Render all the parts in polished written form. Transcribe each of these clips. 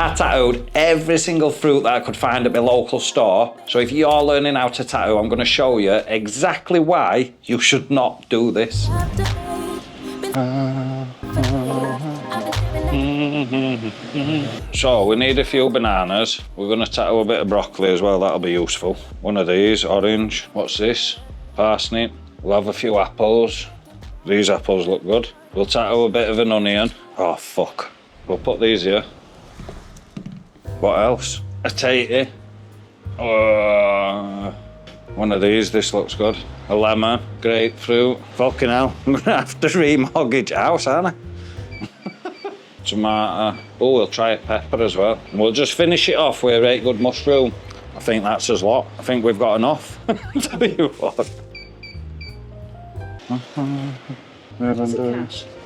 I tattooed every single fruit that I could find at my local store. So if you're learning how to tattoo, I'm going to show you exactly why you should not do this. So we need a few bananas. We're going to tattoo a bit of broccoli as well, that'll be useful. One of these, orange. What's this? Parsnip. We'll have a few apples. These apples look good. We'll tattoo a bit of an onion. Oh, fuck. We'll put these here. What else? A tatey. One of these, this looks good. A lemon, grapefruit. Fucking hell, I'm gonna have to remortgage a house, aren't I? Tomato. Oh, we'll try a pepper as well. And we'll just finish it off with a right good mushroom. I think that's us lot. I think we've got enough. Tell you what.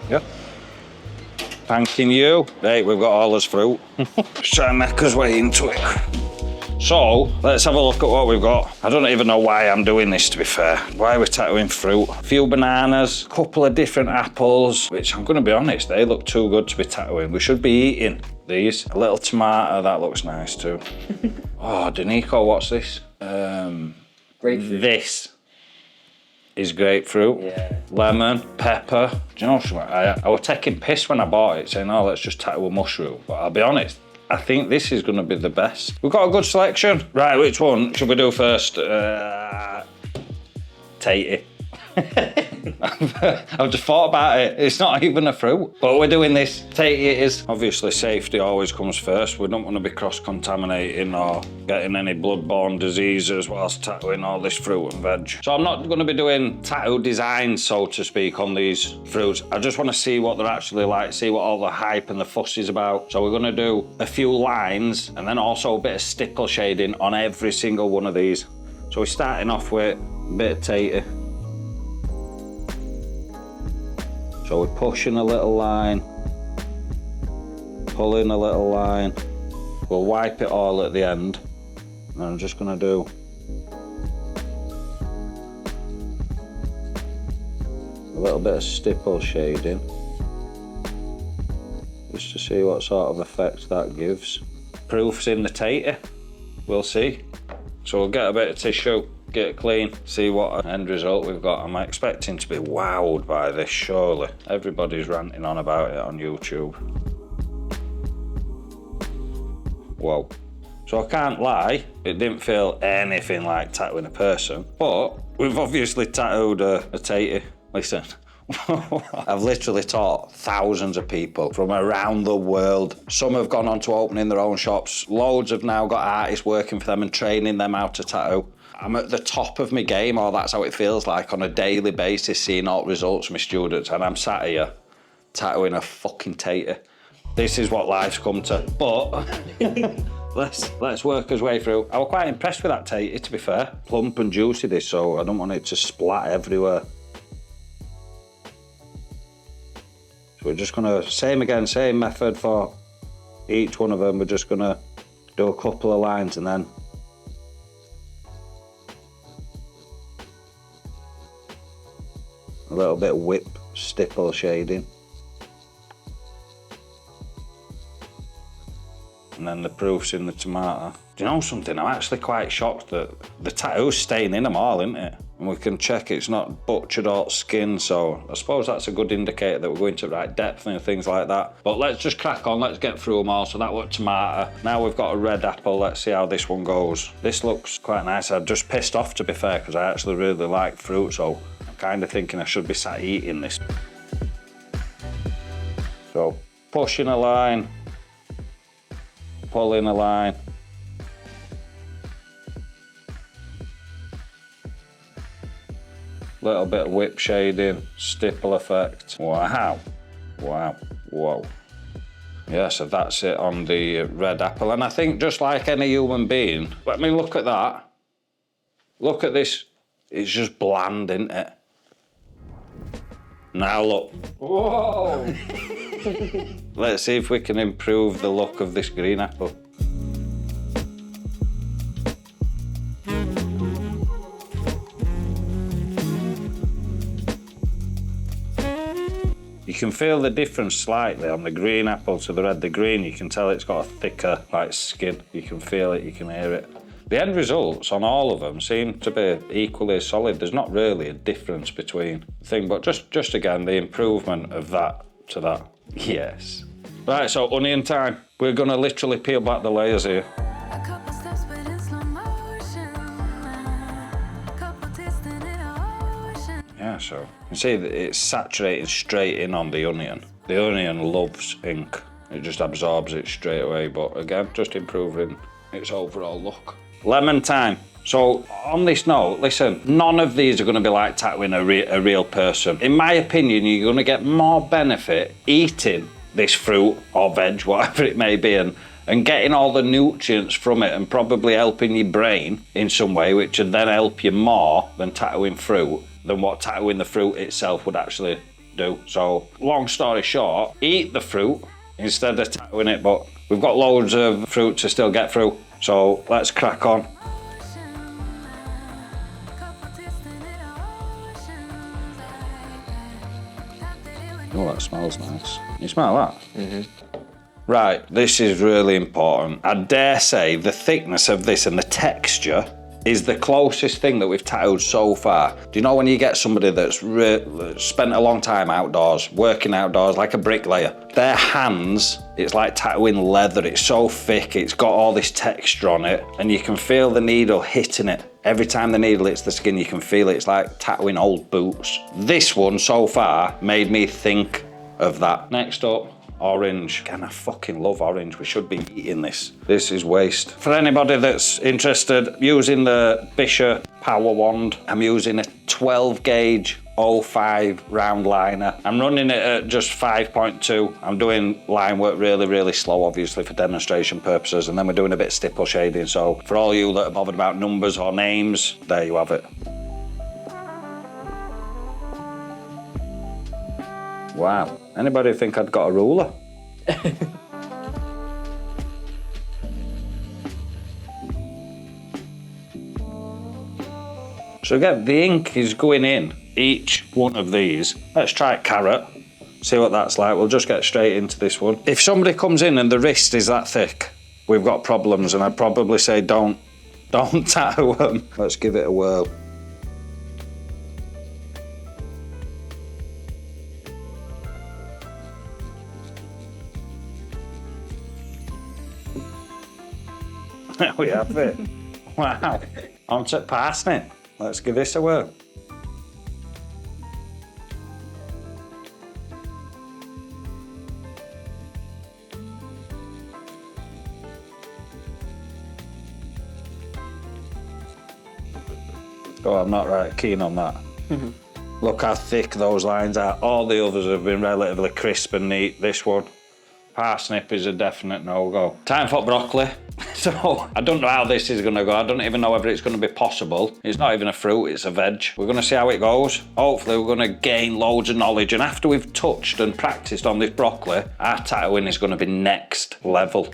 Yep. Thanking you. Right, we've got all this fruit. Let's try and make us way into it. So, let's have a look at what we've got. I don't even know why I'm doing this, to be fair. Why are we tattooing fruit? A few bananas, a couple of different apples, which I'm going to be honest, they look too good to be tattooing. We should be eating these. A little tomato, that looks nice too. Oh, Danico, what's this? Grapefruit. This is grapefruit. Yeah. Lemon, pepper. Do you know something? I was taking piss when I bought it, saying, oh, let's just tattoo a mushroom. But I'll be honest, I think this is going to be the best. We've got a good selection. Right, which one should we do first? Tatey. I've just thought about it. It's not even a fruit. But we're doing this. Tatey it is. Obviously, safety always comes first. We don't want to be cross-contaminating or getting any blood-borne diseases whilst tattooing all this fruit and veg. So I'm not going to be doing tattoo designs, so to speak, on these fruits. I just want to see what they're actually like, see what all the hype and the fuss is about. So we're going to do a few lines and then also a bit of stipple shading on every single one of these. So we're starting off with a bit of tatey. So we're pushing a little line, pulling a little line. We'll wipe it all at the end. And I'm just gonna do a little bit of stipple shading, just to see what sort of effect that gives. Proof's in the tatey, we'll see. So we'll get a bit of tissue, get it clean, see what end result we've got. I'm expecting to be wowed by this, surely. Everybody's ranting on about it on YouTube. Whoa. So I can't lie, it didn't feel anything like tattooing a person, but we've obviously tattooed a tatey. Listen, I've literally taught thousands of people from around the world. Some have gone on to opening their own shops. Loads have now got artists working for them and training them how to tattoo. I'm at the top of my game, or that's how it feels like on a daily basis, seeing all results from my students, and I'm sat here tattooing a fucking tatey. This is what life's come to. But let's work our way through. I was quite impressed with that tatey, to be fair. Plump and juicy this, so I don't want it to splat everywhere. So we're just gonna, same method for each one of them. We're just gonna do a couple of lines and then a little bit of whip stipple shading. And then the proof's in the tomato. Do you know something? I'm actually quite shocked that the tattoo's staying in them all, isn't it? And we can check it's not butchered or skin, so I suppose that's a good indicator that we're going to the right depth and things like that. But let's just crack on, let's get through them all. So that was tomato. Now we've got a red apple, let's see how this one goes. This looks quite nice. I'm just pissed off, to be fair, because I actually really like fruit, so I'm kind of thinking I should be sat eating this. So, pushing a line, pulling a line. Little bit of whip shading, stipple effect. Wow, wow, whoa. Yeah, so that's it on the red apple. And I think just like any human being, I mean, look at that. Look at this, it's just bland, isn't it? Now look. Whoa! Let's see if we can improve the look of this green apple. You can feel the difference slightly on the green apple to the red. The green, you can tell it's got a thicker like skin. You can feel it, you can hear it. The end results on all of them seem to be equally as solid. There's not really a difference between the thing, but just again, the improvement of that to that. Yes. Right, so onion time. We're gonna literally peel back the layers here. A couple steps, but in slow motion. A couple tastes in an ocean. Yeah, so you can see that it's saturating straight in on the onion. The onion loves ink. It just absorbs it straight away, but again, just improving its overall look. Lemon time. So on this note, listen, none of these are going to be like tattooing a real person. In my opinion, you're going to get more benefit eating this fruit or veg, whatever it may be, and getting all the nutrients from it and probably helping your brain in some way, which would then help you more than tattooing fruit, than what tattooing the fruit itself would actually do. So long story short, eat the fruit instead of tattooing it, but we've got loads of fruit to still get through. So let's crack on. Oh, that smells nice. You smell that? Mm-hmm. Right, this is really important. I dare say the thickness of this and the texture is the closest thing that we've tattooed so far. Do you know when you get somebody that's spent a long time outdoors, working outdoors, like a bricklayer, their hands, it's like tattooing leather. It's so thick, it's got all this texture on it, and you can feel the needle hitting it. Every time the needle hits the skin, you can feel it. It's like tattooing old boots. This one so far made me think of that. Next up, orange. Again, I fucking love orange. We should be eating this. This is waste. For anybody that's interested, using the Bishop Power Wand, I'm using a 12 gauge 05 round liner. I'm running it at just 5.2. I'm doing line work really, really slow, obviously, for demonstration purposes, and then we're doing a bit of stipple shading. So for all you that are bothered about numbers or names, there you have it. Wow. Anybody think I'd got a ruler? So again, the ink is going in each one of these. Let's try carrot, see what that's like. We'll just get straight into this one. If somebody comes in and the wrist is that thick, we've got problems, and I'd probably say don't tattoo them. Let's give it a whirl. There we have it. Wow. On to parsnip. Let's give this a whirl. Oh, I'm not right keen on that. Look how thick those lines are. All the others have been relatively crisp and neat. This one, parsnip, is a definite no-go. Time for broccoli. So, I don't know how this is gonna go. I don't even know whether it's gonna be possible. It's not even a fruit, it's a veg. We're gonna see how it goes. Hopefully we're gonna gain loads of knowledge, and after we've touched and practiced on this broccoli, our tattooing is gonna be next level.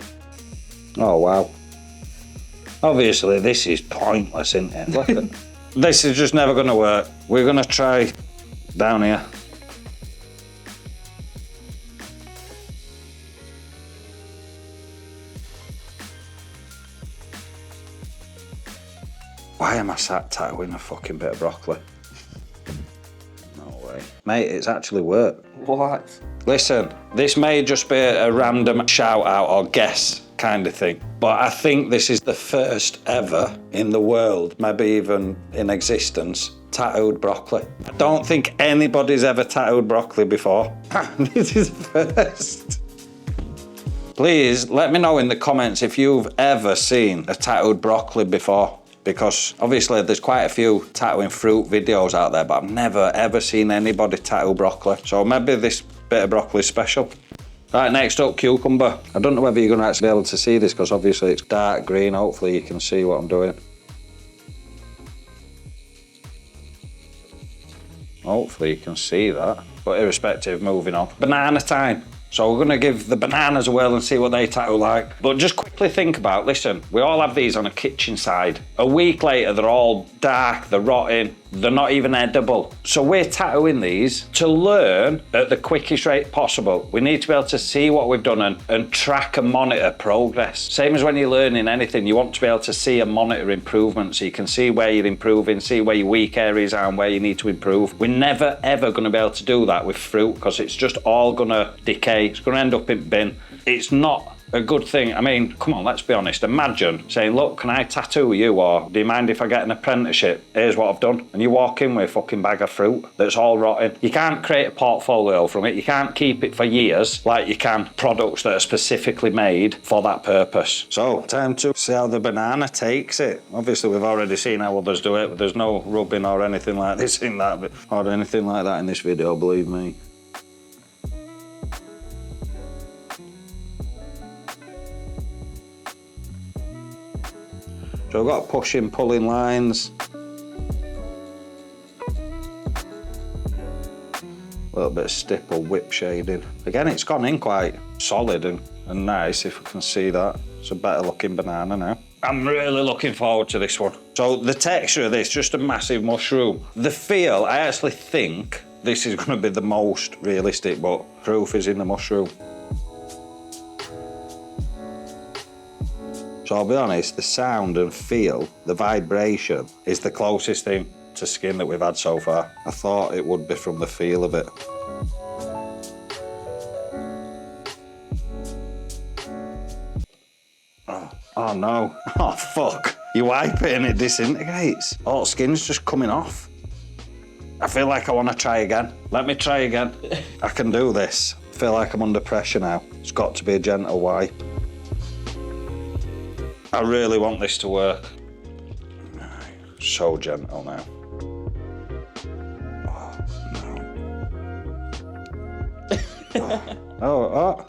Oh, wow. Obviously this is pointless, isn't it? Look at this is just never gonna work. We're gonna try down here. Why am I sat tattooing a fucking bit of broccoli? No way. Mate, it's actually worked. What? Listen, this may just be a random shout out or guess kind of thing, but I think this is the first ever in the world, maybe even in existence, tattooed broccoli. I don't think anybody's ever tattooed broccoli before. This is first. Please let me know in the comments if you've ever seen a tattooed broccoli before, because obviously there's quite a few tattooing fruit videos out there, but I've never ever seen anybody tattoo broccoli. So maybe this bit of broccoli is special. Right, next up, cucumber. I don't know whether you're going to actually be able to see this because obviously it's dark green. Hopefully you can see what I'm doing. Hopefully you can see that. But irrespective, moving on. Banana time. So we're gonna give the bananas a whirl and see what they tattoo like. But just quickly think about, listen, we all have these on a kitchen side. A week later, they're all dark, they're rotting, they're not even edible. So we're tattooing these to learn at the quickest rate possible. We need to be able to see what we've done and track and monitor progress. Same as when you're learning anything, you want to be able to see and monitor improvement so you can see where you're improving, see where your weak areas are and where you need to improve. We're never ever gonna be able to do that with fruit because it's just all gonna decay. It's gonna end up in bin. It's not a good thing. I mean, come on, let's be honest. Imagine saying, look, can I tattoo you? Or do you mind if I get an apprenticeship? Here's what I've done. And you walk in with a fucking bag of fruit that's all rotten. You can't create a portfolio from it. You can't keep it for years like you can products that are specifically made for that purpose. So, time to see how the banana takes it. Obviously, we've already seen how others do it, but there's no rubbing or anything like this in that, or anything like that in this video, believe me. So I've got pushing, pulling lines. A little bit of stipple, whip shading. Again, it's gone in quite solid and nice, if we can see that. It's a better looking banana now. I'm really looking forward to this one. So the texture of this, just a massive mushroom. The feel, I actually think this is going to be the most realistic, but proof is in the mushroom. So I'll be honest, the sound and feel, the vibration, is the closest thing to skin that we've had so far. I thought it would be from the feel of it. Oh no, oh fuck. You wipe it and it disintegrates. All skin's just coming off. I feel like I want to try again. Let me try again. I can do this. I feel like I'm under pressure now. It's got to be a gentle wipe. I really want this to work. So gentle now. Oh, no. Oh.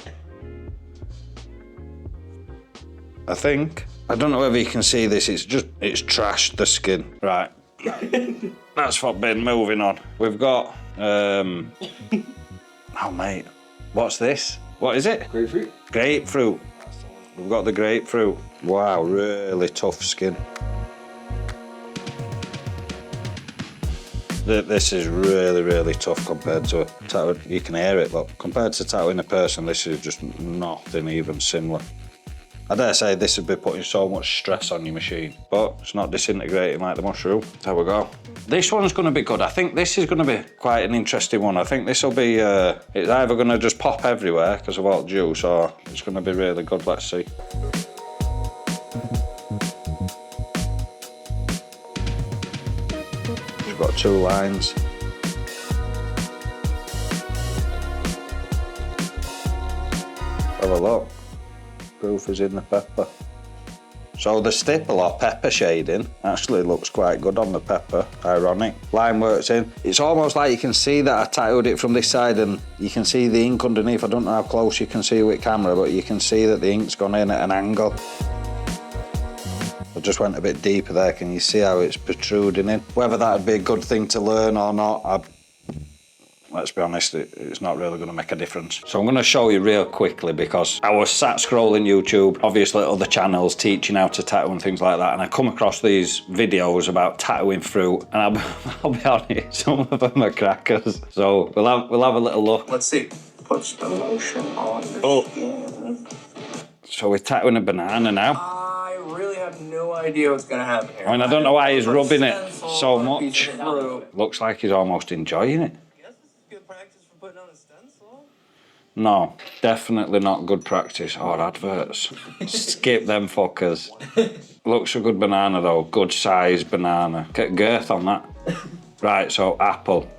I think. I don't know whether you can see this, it's trashed the skin. Right. That's what been moving on. We've got, oh mate, what's this? What is it? Grapefruit. Grapefruit. We've got the grapefruit. Wow, really tough skin. This is really, really tough compared to a tattoo. You can hear it, look. Compared to tattooing a person, this is just nothing even similar. I dare say this would be putting so much stress on your machine, but it's not disintegrating like the mushroom. There we go. This one's going to be good. I think this is going to be quite an interesting one. I think this will be, it's either going to just pop everywhere because of all the juice, or it's going to be really good. Let's see. We've got 2 lines. Have a look. Proof is in the pepper. So the stipple or pepper shading actually looks quite good on the pepper, ironic. Line works in. It's almost like you can see that I tattooed it from this side and you can see the ink underneath. I don't know how close you can see with camera, but you can see that the ink's gone in at an angle. I just went a bit deeper there. Can you see how it's protruding in? Whether that would be a good thing to learn or not, let's be honest, it's not really going to make a difference. So I'm going to show you real quickly because I was sat scrolling YouTube, obviously other channels teaching how to tattoo and things like that, and I come across these videos about tattooing fruit, and I'll be honest, some of them are crackers. So we'll have a little look. Let's see. Put the lotion on the skin. So we're tattooing a banana now. I really have no idea what's going to happen here. I mean, I don't know why he's rubbing it so much. Piece of fruit. Looks like he's almost enjoying it. Good practice for putting on a stencil. No, definitely not good practice. Or adverts. Skip them fuckers. Looks a good banana though, good size banana. Get girth on that. Right, so apple.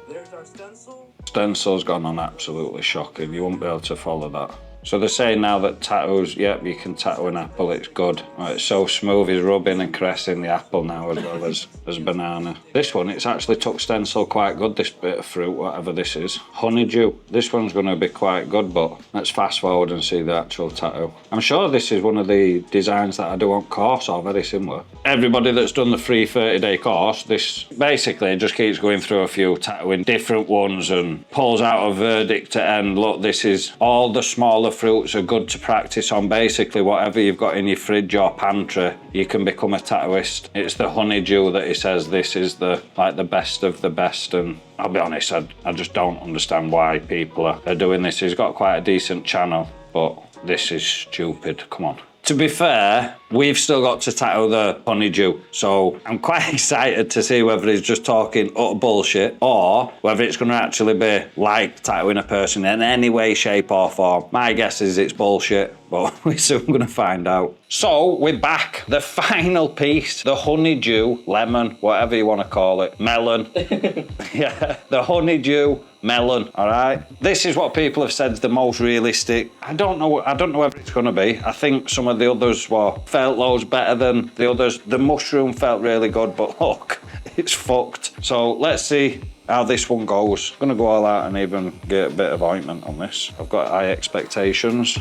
There's our stencil. Stencil's gone on absolutely shocking. You won't be able to follow that. So they're saying now that tattoos, yep, you can tattoo an apple, it's good. Right, it's so smooth, he's rubbing and caressing the apple now as well as banana. This one, it's actually took stencil quite good, this bit of fruit, whatever this is. Honeydew. This one's going to be quite good, but let's fast forward and see the actual tattoo. I'm sure this is one of the designs that I do on course, or very similar. Everybody that's done the free 30-day course, this basically just keeps going through a few tattooing different ones and pulls out a verdict to end. Look, this is all the smaller fruits are good to practice on. Basically, whatever you've got in your fridge or pantry, you can become a tattooist. It's the honeydew that he says this is the best of the best, and I'll be honest, I just don't understand why people are doing this. He's got quite a decent channel, but this is stupid. Come on. To be fair, we've still got to tattoo the honeydew, so I'm quite excited to see whether he's just talking utter bullshit or whether it's going to actually be like tattooing a person in any way, shape or form. My guess is it's bullshit, but we're soon going to find out. So we're back. The final piece, the honeydew, lemon, whatever you want to call it, melon. Yeah, the honeydew melon, all right? This is what people have said is the most realistic. I don't know whether it's going to be. I think some of the others felt loads better than the others. The mushroom felt really good, but look, it's fucked. So let's see how this one goes. I'm going to go all out and even get a bit of ointment on this. I've got high expectations.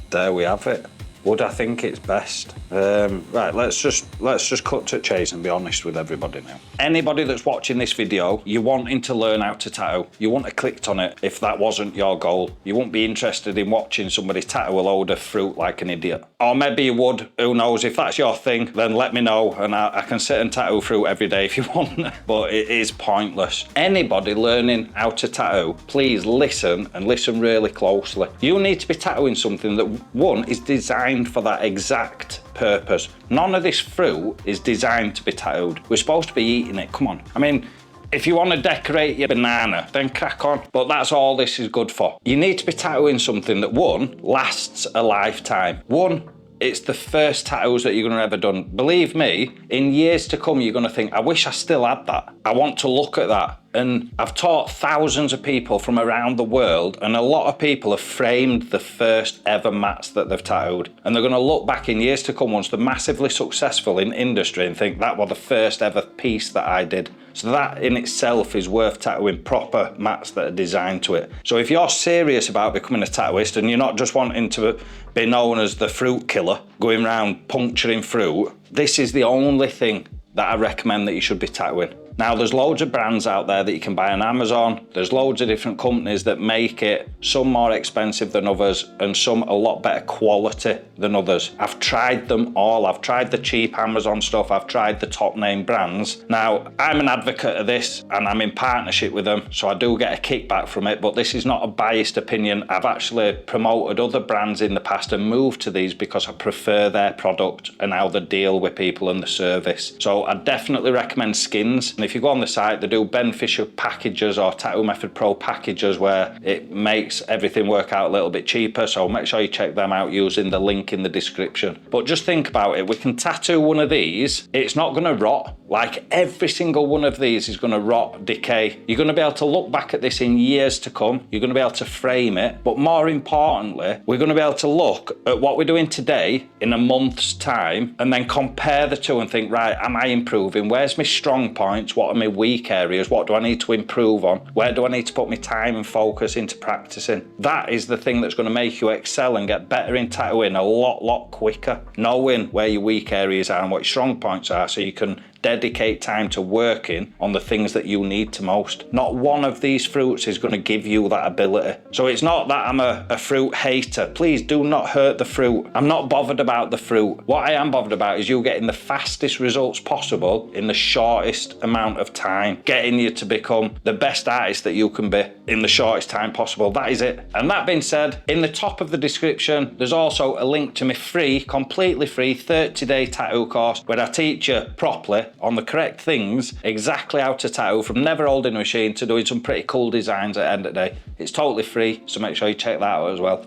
There we have it. Would I think it's best? Right, let's just cut to the chase and be honest with everybody now. Anybody that's watching this video, you're wanting to learn how to tattoo, you wouldn't have clicked on it if that wasn't your goal. You wouldn't be interested in watching somebody tattoo a load of fruit like an idiot. Or maybe you would, who knows. If that's your thing, then let me know and I can sit and tattoo fruit every day if you want, but it is pointless. Anybody learning how to tattoo, please listen and listen really closely. You need to be tattooing something that, one, is designed for that exact purpose. None of this fruit is designed to be tattooed. We're supposed to be eating it, come on. I mean, if you want to decorate your banana, then crack on. But that's all this is good for. You need to be tattooing something that, one, lasts a lifetime. One, it's the first tattoos that you're going to ever done. Believe me, in years to come, you're going to think, I wish I still had that. I want to look at that. And I've taught thousands of people from around the world, and a lot of people have framed the first ever mats that they've tattooed. And they're going to look back in years to come once they're massively successful in industry and think that was the first ever piece that I did. So that in itself is worth tattooing proper mats that are designed to it. So if you're serious about becoming a tattooist and you're not just wanting to be known as the fruit killer, going around puncturing fruit, this is the only thing that I recommend that you should be tattooing. Now, there's loads of brands out there that you can buy on Amazon. There's loads of different companies that make it, some more expensive than others and some a lot better quality than others. I've tried them all. I've tried the cheap Amazon stuff. I've tried the top name brands. Now, I'm an advocate of this and I'm in partnership with them, so I do get a kickback from it, but this is not a biased opinion. I've actually promoted other brands in the past and moved to these because I prefer their product and how they deal with people and the service. So I definitely recommend Skins. And if you go on the site, they do Ben Fisher packages or Tattoo Method Pro packages where it makes everything work out a little bit cheaper. So make sure you check them out using the link in the description. But just think about it. We can tattoo one of these. It's not going to rot. Like every single one of these is going to rot, decay. You're going to be able to look back at this in years to come. You're going to be able to frame it. But more importantly, we're going to be able to look at what we're doing today in a month's time and then compare the two and think, right, am I improving? Where's my strong points? What are my weak areas? What do I need to improve on? Where do I need to put my time and focus into practicing? That is the thing that's going to make you excel and get better in tattooing a lot quicker. Knowing where your weak areas are and what your strong points are so you can dedicate time to working on the things that you need to most. Not one of these fruits is going to give you that ability. So it's not that I'm a fruit hater. Please do not hurt the fruit. I'm not bothered about the fruit. What I am bothered about is you getting the fastest results possible in the shortest amount of time, getting you to become the best artist that you can be in the shortest time possible. That is it. And that being said, in the top of the description, there's also a link to my free, completely free 30-day tattoo course where I teach you properly on the correct things, exactly how to tattoo, from never holding a machine to doing some pretty cool designs at the end of the day. It's totally free, so make sure you check that out as well.